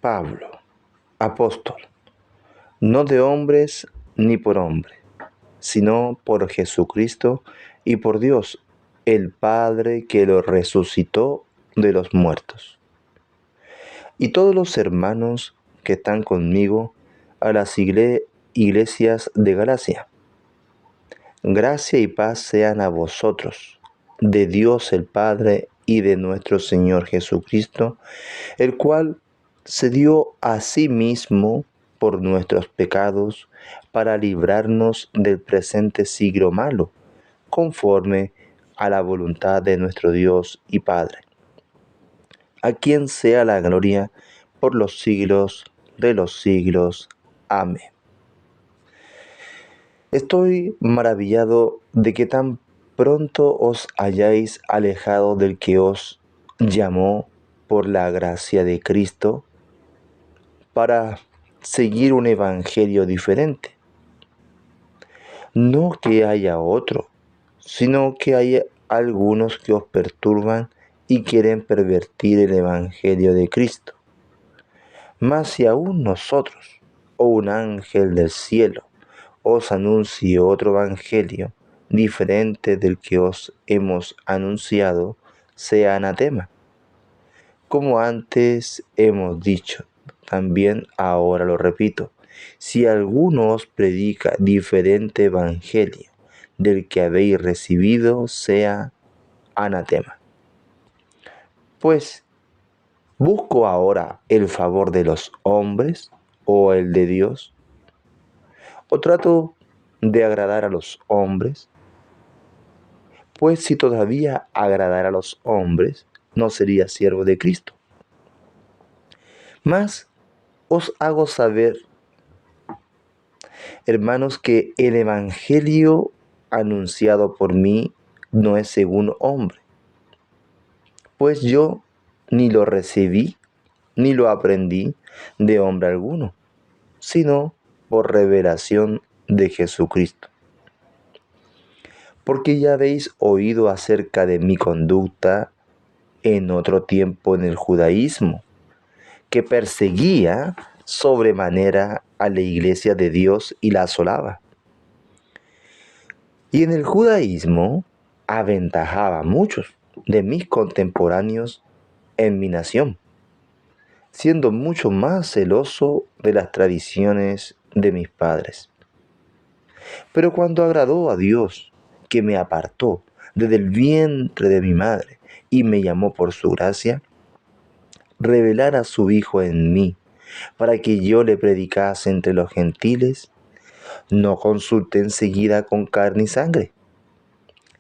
Pablo, apóstol, no de hombres ni por hombre, sino por Jesucristo y por Dios, el Padre que lo resucitó de los muertos. Y todos los hermanos que están conmigo a las iglesias de Galacia. Gracia y paz sean a vosotros, de Dios el Padre y de nuestro Señor Jesucristo, el cual se dio a sí mismo por nuestros pecados para librarnos del presente siglo malo, conforme a la voluntad de nuestro Dios y Padre, a quien sea la gloria por los siglos de los siglos. Amén. Estoy maravillado de que tan pronto os hayáis alejado del que os llamó por la gracia de Cristo para seguir un evangelio diferente. No que haya otro, sino que hay algunos que os perturban y quieren pervertir el evangelio de Cristo. Mas si aún nosotros, o un ángel del cielo, os anuncie otro evangelio diferente del que os hemos anunciado, sea anatema. Como antes hemos dicho, también ahora lo repito, si alguno os predica diferente evangelio del que habéis recibido, sea anatema. Pues, ¿busco ahora el favor de los hombres o el de Dios? ¿O trato de agradar a los hombres? Pues si todavía agradara a los hombres, no sería siervo de Cristo. Mas os hago saber, hermanos, que el evangelio anunciado por mí no es según hombre, pues yo ni lo recibí ni lo aprendí de hombre alguno, sino por revelación de Jesucristo. Porque ya habéis oído acerca de mi conducta en otro tiempo en el judaísmo, que perseguía sobremanera a la iglesia de Dios y la asolaba. Y en el judaísmo aventajaba a muchos de mis contemporáneos en mi nación, siendo mucho más celoso de las tradiciones de mis padres. Pero cuando agradó a Dios, que me apartó desde el vientre de mi madre y me llamó por su gracia, revelar a su Hijo en mí, para que yo le predicase entre los gentiles, no consulté enseguida con carne y sangre,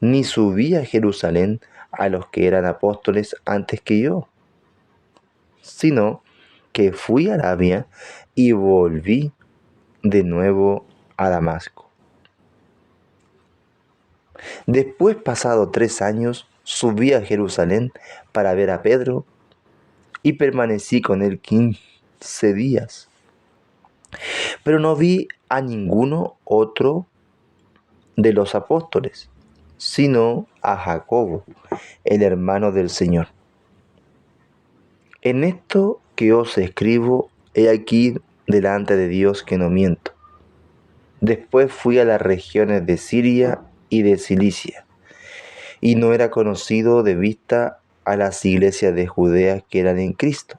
ni subí a Jerusalén a los que eran apóstoles antes que yo, sino que fui a Arabia y volví de nuevo a Damasco. Después, pasado 3 años, subí a Jerusalén para ver a Pedro y permanecí con él 15 días. Pero no vi a ninguno otro de los apóstoles, sino a Jacobo, el hermano del Señor. En esto que os escribo, he aquí delante de Dios que no miento. Después fui a las regiones de Siria y de Cilicia, y no era conocido de vista a las iglesias de Judea que eran en Cristo.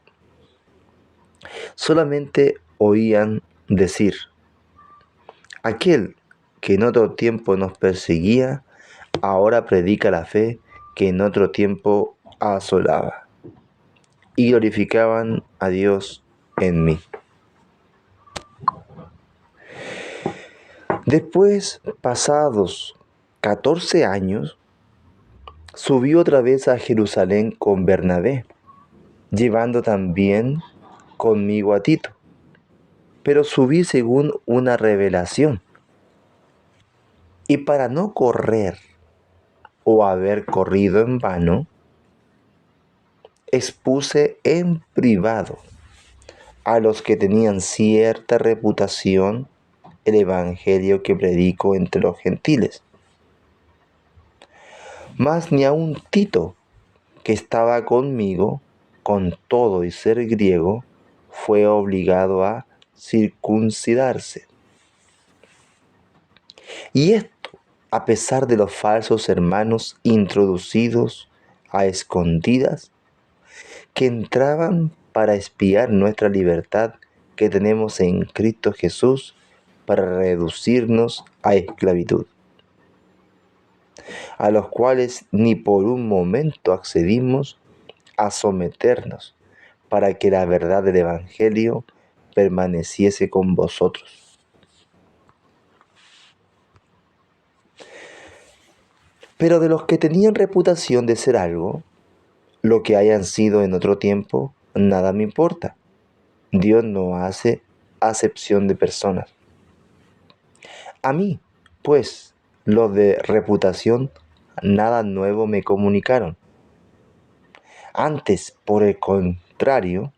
Solamente oían decir: aquel que en otro tiempo nos perseguía, ahora predica la fe que en otro tiempo asolaba. Y glorificaban a Dios en mí. Después, pasados 14 años, subí otra vez a Jerusalén con Bernabé, llevando también conmigo a Tito. Pero subí según una revelación. Y para no correr o haber corrido en vano, expuse en privado a los que tenían cierta reputación el evangelio que predico entre los gentiles. Mas ni aun Tito, que estaba conmigo, con todo y ser griego, fue obligado a circuncidarse. Y esto, a pesar de los falsos hermanos introducidos a escondidas, que entraban para espiar nuestra libertad que tenemos en Cristo Jesús para reducirnos a esclavitud, a los cuales ni por un momento accedimos a someternos para que la verdad del Evangelio permaneciese con vosotros. Pero de los que tenían reputación de ser algo, lo que hayan sido en otro tiempo, nada me importa. Dios no hace acepción de personas. A mí, pues, los de reputación, nada nuevo me comunicaron. Antes, por el contrario,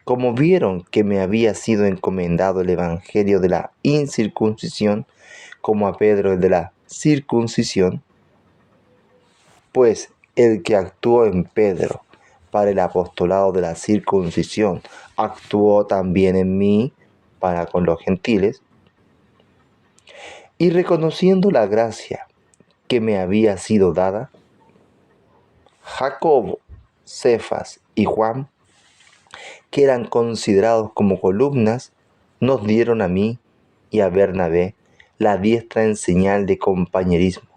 como vieron que me había sido encomendado el evangelio de la incircuncisión, como a Pedro el de la circuncisión, pues el que actuó en Pedro para el apostolado de la circuncisión, actuó también en mí para con los gentiles, y reconociendo la gracia que me había sido dada, Jacobo, Cefas y Juan, que eran considerados como columnas, nos dieron a mí y a Bernabé la diestra en señal de compañerismo,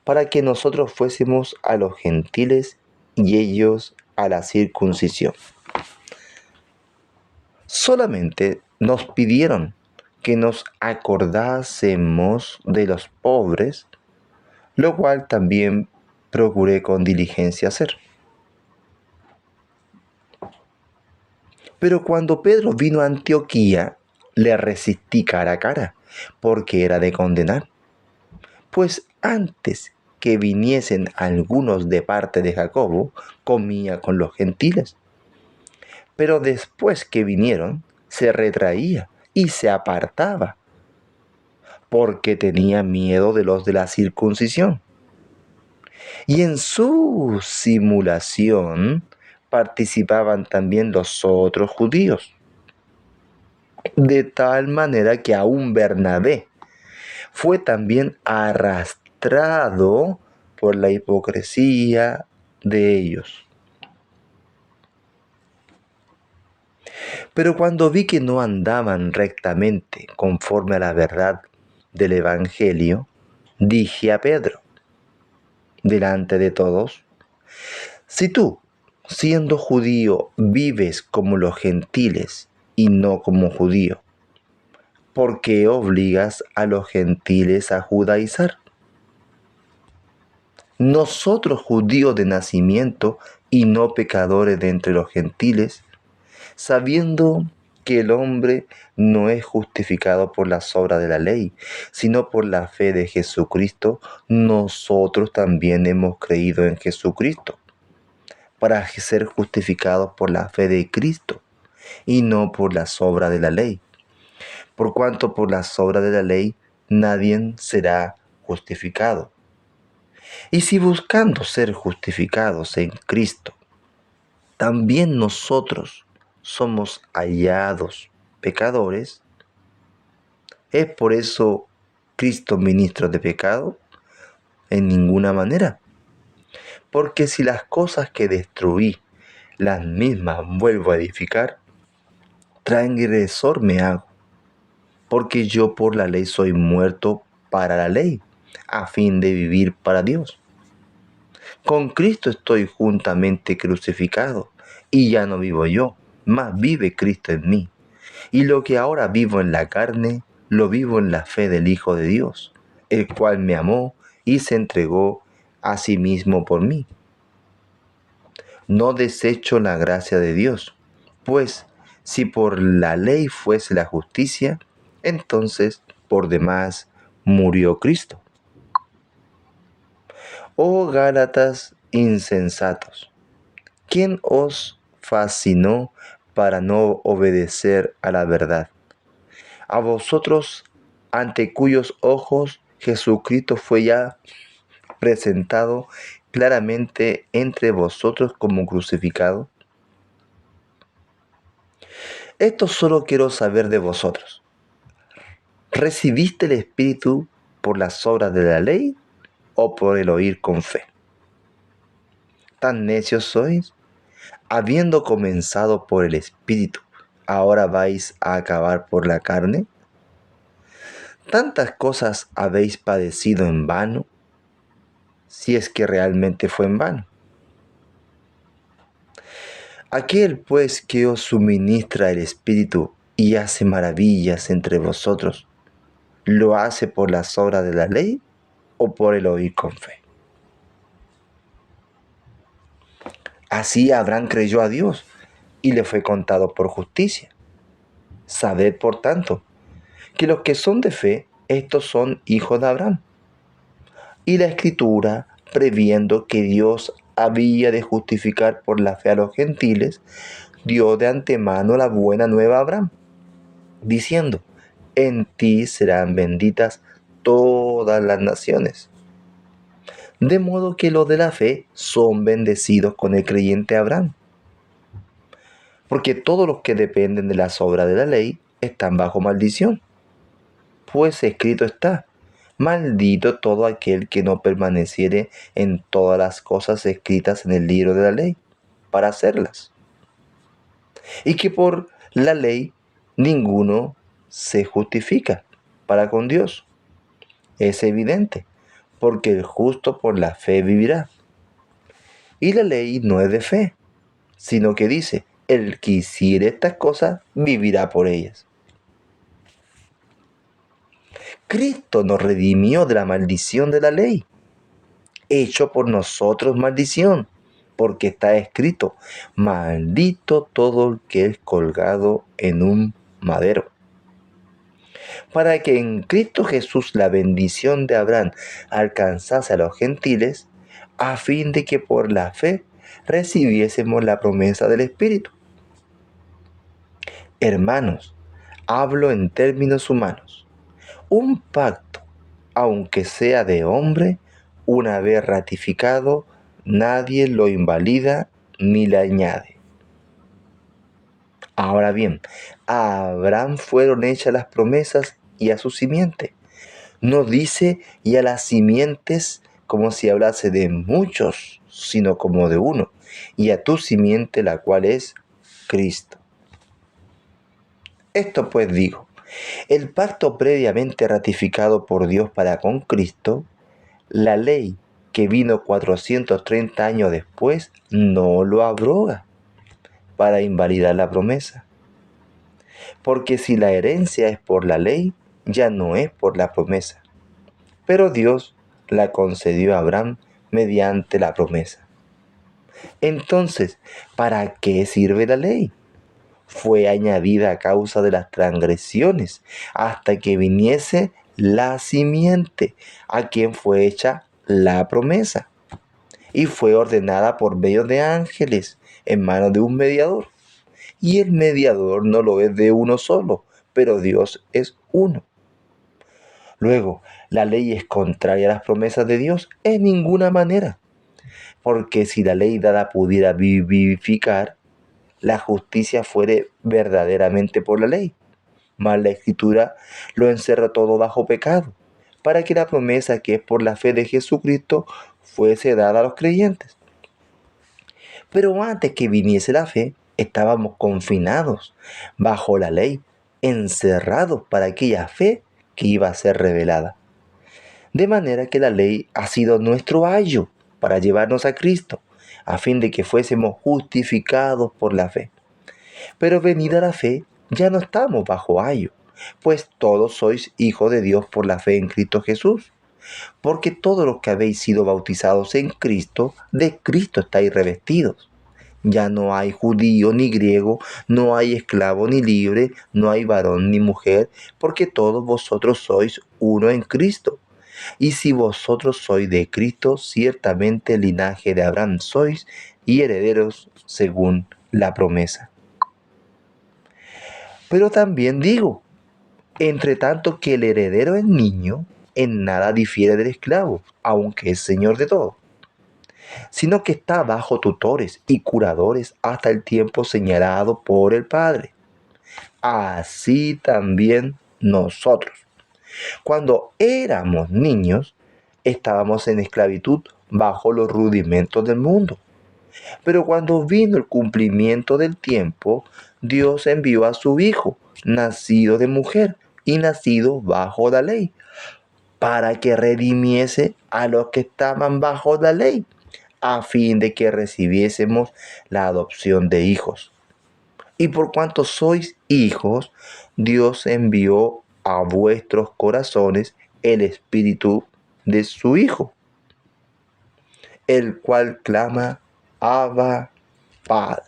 para que nosotros fuésemos a los gentiles y ellos a la circuncisión. Solamente nos pidieron que nos acordásemos de los pobres, lo cual también procuré con diligencia hacer. Pero cuando Pedro vino a Antioquía, le resistí cara a cara, porque era de condenar. Pues antes que viniesen algunos de parte de Jacobo, comía con los gentiles. Pero después que vinieron, se retraía y se apartaba, porque tenía miedo de los de la circuncisión. Y en su simulación participaban también los otros judíos. De tal manera que aún Bernabé fue también arrastrado por la hipocresía de ellos. Pero cuando vi que no andaban rectamente conforme a la verdad del Evangelio, dije a Pedro, delante de todos, si tú, siendo judío, vives como los gentiles y no como judío, ¿por qué obligas a los gentiles a judaizar? Nosotros judíos de nacimiento y no pecadores de entre los gentiles, sabiendo que el hombre no es justificado por las obras de la ley, sino por la fe de Jesucristo, nosotros también hemos creído en Jesucristo, para ser justificados por la fe de Cristo, y no por las obras de la ley. Por cuanto por las obras de la ley nadie será justificado. Y si buscando ser justificados en Cristo, también nosotros somos hallados pecadores, ¿es por eso Cristo ministro de pecado? En ninguna manera. Porque si las cosas que destruí, las mismas vuelvo a edificar, transgresor me hago, porque yo por la ley soy muerto para la ley, a fin de vivir para Dios. Con Cristo estoy juntamente crucificado, y ya no vivo yo, mas vive Cristo en mí. Y lo que ahora vivo en la carne, lo vivo en la fe del Hijo de Dios, el cual me amó y se entregó a sí mismo por mí. No desecho la gracia de Dios, pues si por la ley fuese la justicia, entonces por demás murió Cristo. Oh Gálatas insensatos, ¿quién os fascinó para no obedecer a la verdad? A vosotros, ante cuyos ojos Jesucristo fue ya presentado claramente entre vosotros como crucificado. Esto solo quiero saber de vosotros. ¿Recibiste el Espíritu por las obras de la ley o por el oír con fe? ¿Tan necios sois? Habiendo comenzado por el Espíritu, ¿ahora vais a acabar por la carne? ¿Tantas cosas habéis padecido en vano? Si es que realmente fue en vano. Aquel pues que os suministra el Espíritu y hace maravillas entre vosotros, ¿lo hace por las obras de la ley o por el oír con fe? Así Abraham creyó a Dios y le fue contado por justicia. Sabed, por tanto, que los que son de fe, estos son hijos de Abraham. Y la Escritura, previendo que Dios había de justificar por la fe a los gentiles, dio de antemano la buena nueva a Abraham, diciendo: en ti serán benditas todas las naciones. De modo que los de la fe son bendecidos con el creyente Abraham. Porque todos los que dependen de las obras de la ley están bajo maldición. Pues escrito está: maldito todo aquel que no permaneciere en todas las cosas escritas en el libro de la ley, para hacerlas. Y que por la ley ninguno se justifica para con Dios. Es evidente, porque el justo por la fe vivirá. Y la ley no es de fe, sino que dice: el que hiciere estas cosas vivirá por ellas. Cristo nos redimió de la maldición de la ley, hecho por nosotros maldición, porque está escrito: maldito todo el que es colgado en un madero. Para que en Cristo Jesús la bendición de Abraham alcanzase a los gentiles, a fin de que por la fe recibiésemos la promesa del Espíritu. Hermanos, hablo en términos humanos. Un pacto, aunque sea de hombre, una vez ratificado, nadie lo invalida ni le añade. Ahora bien, a Abraham fueron hechas las promesas y a su simiente. No dice y a las simientes como si hablase de muchos, sino como de uno, y a tu simiente, la cual es Cristo. Esto pues digo: el pacto previamente ratificado por Dios para con Cristo, la ley que vino 430 años después, no lo abroga para invalidar la promesa. Porque si la herencia es por la ley, ya no es por la promesa. Pero Dios la concedió a Abraham mediante la promesa. Entonces, ¿para qué sirve la ley? Fue añadida a causa de las transgresiones, hasta que viniese la simiente, a quien fue hecha la promesa, y fue ordenada por medio de ángeles, en manos de un mediador. Y el mediador no lo es de uno solo, pero Dios es uno. Luego, ¿la ley es contraria a las promesas de Dios? En ninguna manera. Porque si la ley dada pudiera vivificar, la justicia fuere verdaderamente por la ley. Mas la Escritura lo encerra todo bajo pecado, para que la promesa que es por la fe de Jesucristo fuese dada a los creyentes. Pero antes que viniese la fe, estábamos confinados bajo la ley, encerrados para aquella fe que iba a ser revelada. De manera que la ley ha sido nuestro ayo para llevarnos a Cristo, a fin de que fuésemos justificados por la fe. Pero venida la fe, ya no estamos bajo ayo, pues todos sois hijos de Dios por la fe en Cristo Jesús. Porque todos los que habéis sido bautizados en Cristo, de Cristo estáis revestidos. Ya no hay judío ni griego, no hay esclavo ni libre, no hay varón ni mujer, porque todos vosotros sois uno en Cristo. Y si vosotros sois de Cristo, ciertamente el linaje de Abraham sois y herederos según la promesa. Pero también digo, entre tanto que el heredero es niño, en nada difiere del esclavo, aunque es señor de todo, sino que está bajo tutores y curadores hasta el tiempo señalado por el Padre. así también nosotros. Cuando éramos niños, estábamos en esclavitud bajo los rudimentos del mundo. Pero cuando vino el cumplimiento del tiempo, Dios envió a su Hijo, nacido de mujer y nacido bajo la ley, para que redimiese a los que estaban bajo la ley, a fin de que recibiésemos la adopción de hijos. Y por cuanto sois hijos, Dios envió a vuestros corazones el Espíritu de su Hijo, el cual clama, Abba, Padre.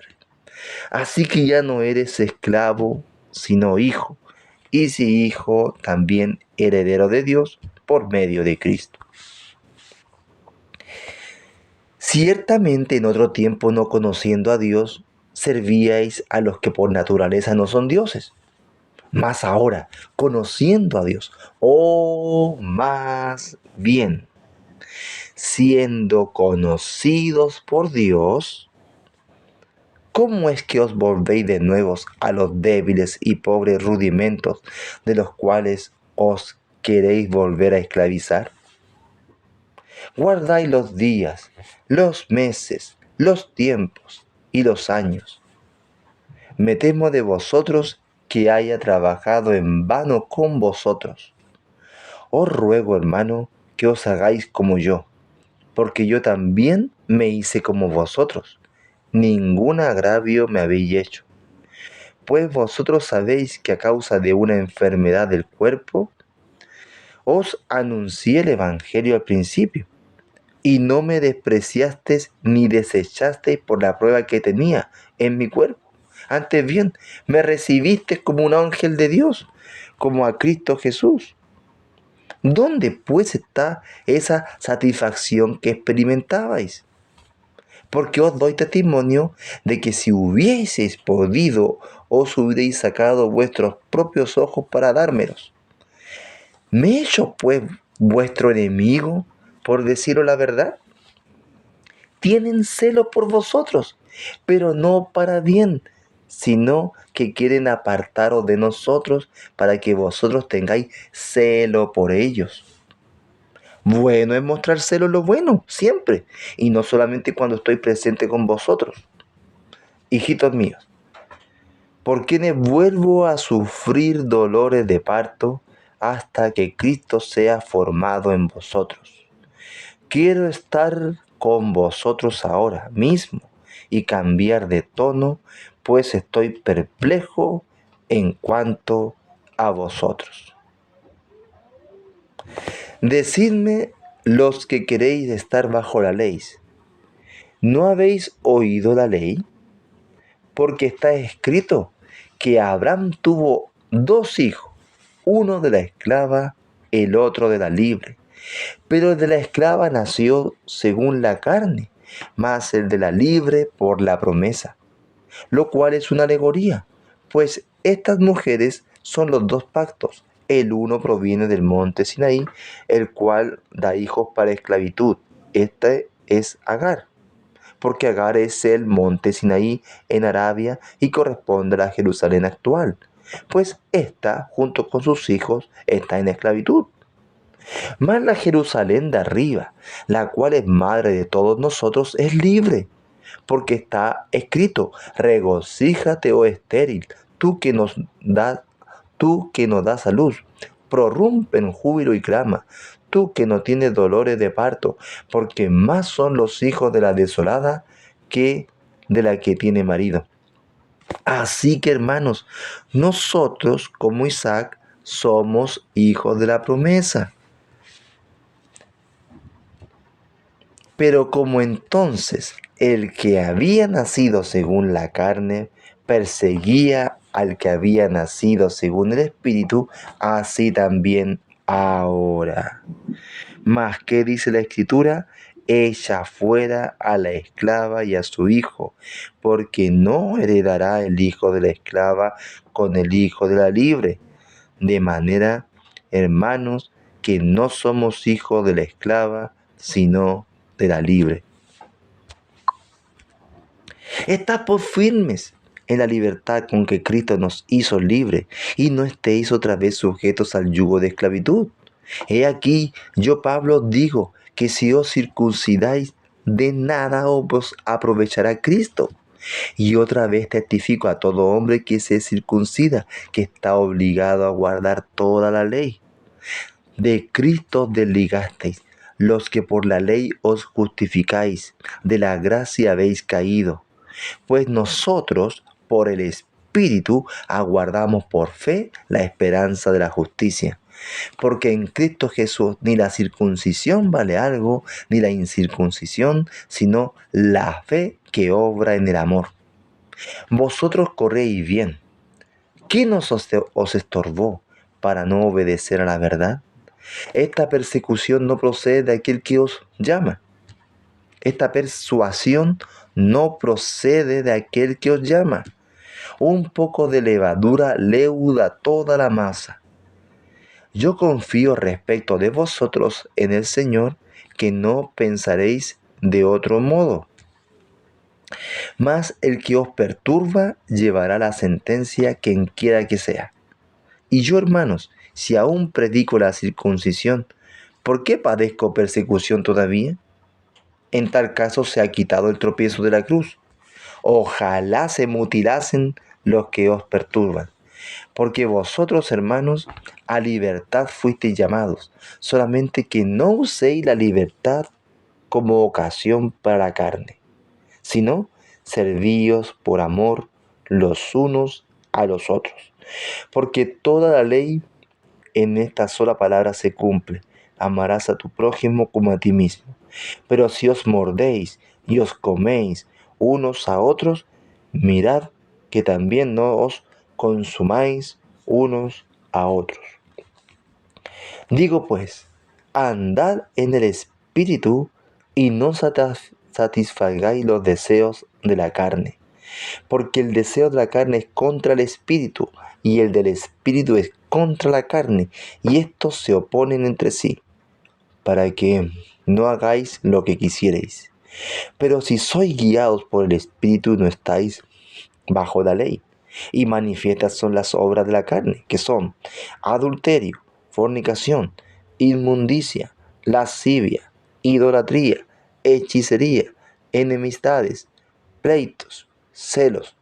Así que ya no eres esclavo, sino hijo, y si hijo, también heredero de Dios por medio de Cristo. Ciertamente en otro tiempo, no conociendo a Dios, servíais a los que por naturaleza no son dioses. Mas ahora, conociendo a Dios, más bien, siendo conocidos por Dios, ¿cómo es que os volvéis de nuevo a los débiles y pobres rudimentos de los cuales os queréis volver a esclavizar? Guardáis los días, los meses, los tiempos y los años. Me temo de vosotros que haya trabajado en vano con vosotros. Os ruego, hermano, que os hagáis como yo, porque yo también me hice como vosotros. Ningún agravio me habéis hecho. Pues vosotros sabéis que a causa de una enfermedad del cuerpo, os anuncié el Evangelio al principio, y no me despreciasteis ni desechasteis por la prueba que tenía en mi cuerpo. Antes bien, me recibisteis como un ángel de Dios, como a Cristo Jesús. ¿Dónde pues está esa satisfacción que experimentabais? Porque os doy testimonio de que si hubieseis podido, os hubierais sacado vuestros propios ojos para dármelos. ¿Me he hecho pues vuestro enemigo por deciros la verdad? Tienen celo por vosotros, pero no para bien, sino que quieren apartaros de nosotros para que vosotros tengáis celo por ellos. Bueno es mostrar celo en lo bueno, siempre, y no solamente cuando estoy presente con vosotros. Hijitos míos, por quienes vuelvo a sufrir dolores de parto hasta que Cristo sea formado en vosotros. Quiero estar con vosotros ahora mismo y cambiar de tono, pues estoy perplejo en cuanto a vosotros. Decidme los que queréis estar bajo la ley, ¿no habéis oído la ley? Porque está escrito que Abraham tuvo dos hijos, uno de la esclava, el otro de la libre. Pero el de la esclava nació según la carne, mas el de la libre por la promesa, lo cual es una alegoría, pues estas mujeres son los dos pactos. El uno proviene del monte Sinaí, el cual da hijos para esclavitud. Este es Agar, porque Agar es el monte Sinaí en Arabia y corresponde a la Jerusalén actual, pues ésta, junto con sus hijos, está en esclavitud. Mas la Jerusalén de arriba, la cual es madre de todos nosotros, es libre, porque está escrito: regocíjate, oh estéril, tú que nos das a luz, prorrumpe en júbilo y clama, tú que no tienes dolores de parto, porque más son los hijos de la desolada que de la que tiene marido. Así que, hermanos, nosotros como Isaac somos hijos de la promesa. Pero como entonces el que había nacido según la carne perseguía al que había nacido según el Espíritu, así también ahora. Mas, ¿qué dice la Escritura? Echa fuera a la esclava y a su hijo, porque no heredará el hijo de la esclava con el hijo de la libre. De manera, hermanos, que no somos hijos de la esclava, sino de la libre. Estad por firmes en la libertad con que Cristo nos hizo libres, y no estéis otra vez sujetos al yugo de esclavitud. He aquí, yo Pablo digo que si os circuncidáis, de nada os aprovechará Cristo. Y otra vez testifico a todo hombre que se circuncida, que está obligado a guardar toda la ley. De Cristo desligasteis, los que por la ley os justificáis, de la gracia habéis caído. Pues nosotros, por el Espíritu, aguardamos por fe la esperanza de la justicia. Porque en Cristo Jesús ni la circuncisión vale algo, ni la incircuncisión, sino la fe que obra en el amor. Vosotros corréis bien. ¿Quién os estorbó para no obedecer a la verdad? Esta persecución no procede de aquel que os llama. Esta persuasión no procede de aquel que os llama. Un poco de levadura leuda toda la masa. Yo confío respecto de vosotros en el Señor, que no pensaréis de otro modo. Mas el que os perturba llevará la sentencia quien quiera que sea. Y yo, hermanos, si aún predico la circuncisión, ¿por qué padezco persecución todavía? En tal caso se ha quitado el tropiezo de la cruz. Ojalá se mutilasen los que os perturban. Porque vosotros, hermanos, a libertad fuisteis llamados, solamente que no uséis la libertad como ocasión para la carne, sino servíos por amor los unos a los otros. Porque toda la ley en esta sola palabra se cumple: amarás a tu prójimo como a ti mismo. Pero si os mordéis y os coméis unos a otros, mirad que también no os consumáis unos a otros. Digo pues, andad en el Espíritu y no satisfagáis los deseos de la carne. Porque el deseo de la carne es contra el Espíritu, y el del Espíritu es contra la carne, y estos se oponen entre sí, para que no hagáis lo que quisierais. Pero si sois guiados por el Espíritu, no estáis bajo la ley. Y manifiestas son las obras de la carne, que son adulterio, fornicación, inmundicia, lascivia, idolatría, hechicería, enemistades, pleitos, celos,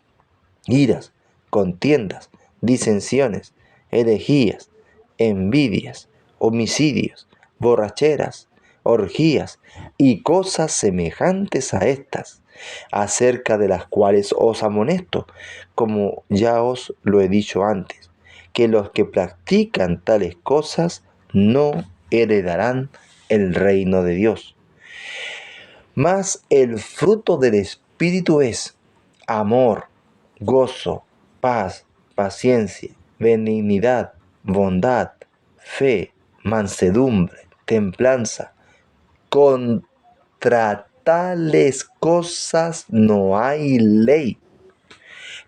iras, contiendas, disensiones, herejías, envidias, homicidios, borracheras, orgías y cosas semejantes a estas, acerca de las cuales os amonesto, como ya os lo he dicho antes, que los que practican tales cosas no heredarán el reino de Dios. Mas el fruto del Espíritu es amor, gozo, paz, paciencia, benignidad, bondad, fe, mansedumbre, templanza. Contra tales cosas no hay ley.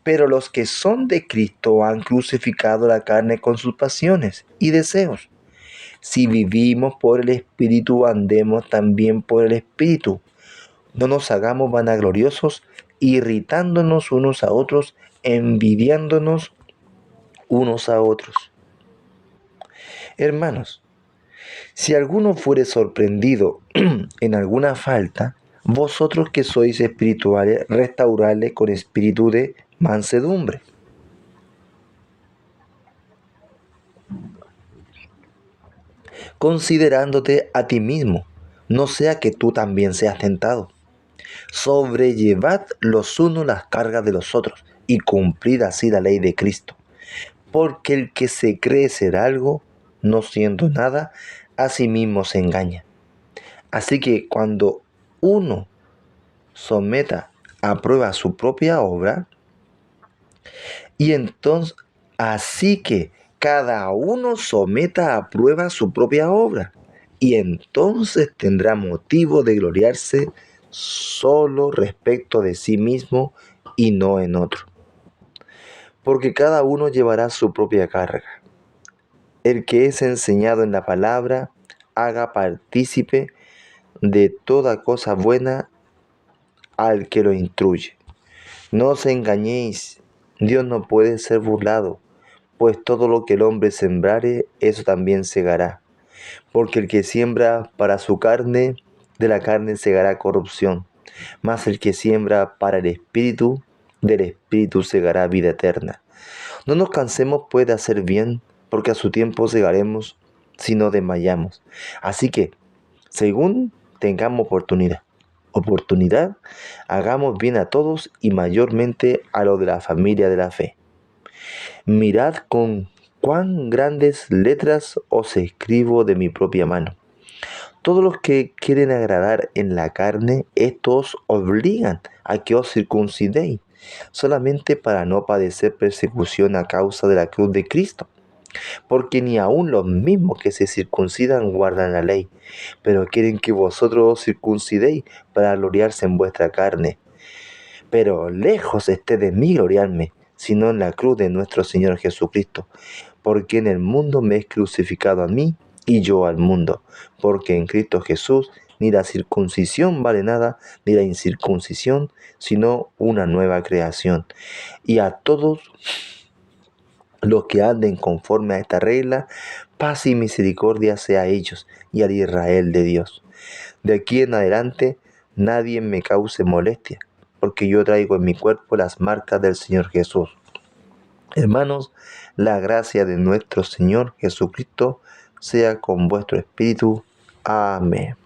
Pero los que son de Cristo han crucificado la carne con sus pasiones y deseos. Si vivimos por el Espíritu, andemos también por el Espíritu. No nos hagamos vanagloriosos, irritándonos unos a otros, envidiándonos unos a otros. Hermanos, si alguno fuere sorprendido en alguna falta, vosotros que sois espirituales, restauradle con espíritu de mansedumbre. Considerándote a ti mismo, no sea que tú también seas tentado. Sobrellevad los unos las cargas de los otros y cumplid así la ley de Cristo. Porque el que se cree ser algo, no siendo nada, a sí mismo se engaña. Así que cuando uno someta a prueba su propia obra, y entonces, así que cada uno someta a prueba su propia obra, y entonces tendrá motivo de gloriarse solo respecto de sí mismo y no en otro. Porque cada uno llevará su propia carga. El que es enseñado en la palabra, haga partícipe de toda cosa buena al que lo instruye. No os engañéis, Dios no puede ser burlado, pues todo lo que el hombre sembrare, eso también segará. Porque el que siembra para su carne, de la carne segará corrupción, mas el que siembra para el Espíritu, del Espíritu segará vida eterna. No nos cansemos pues de hacer bien, porque a su tiempo segaremos si no desmayamos. Así que, según tengamos oportunidad, hagamos bien a todos y mayormente a los de la familia de la fe. Mirad con cuán grandes letras os escribo de mi propia mano. Todos los que quieren agradar en la carne, estos obligan a que os circuncidéis, solamente para no padecer persecución a causa de la cruz de Cristo. Porque ni aun los mismos que se circuncidan guardan la ley, pero quieren que vosotros os circuncidéis para gloriarse en vuestra carne. Pero lejos esté de mí gloriarme, sino en la cruz de nuestro Señor Jesucristo, porque en el mundo me es crucificado a mí y yo al mundo, porque en Cristo Jesús ni la circuncisión vale nada, ni la incircuncisión, sino una nueva creación. Y a todos los que anden conforme a esta regla, paz y misericordia sea a ellos y al Israel de Dios. De aquí en adelante nadie me cause molestia, porque yo traigo en mi cuerpo las marcas del Señor Jesús. Hermanos, la gracia de nuestro Señor Jesucristo sea con vuestro espíritu. Amén.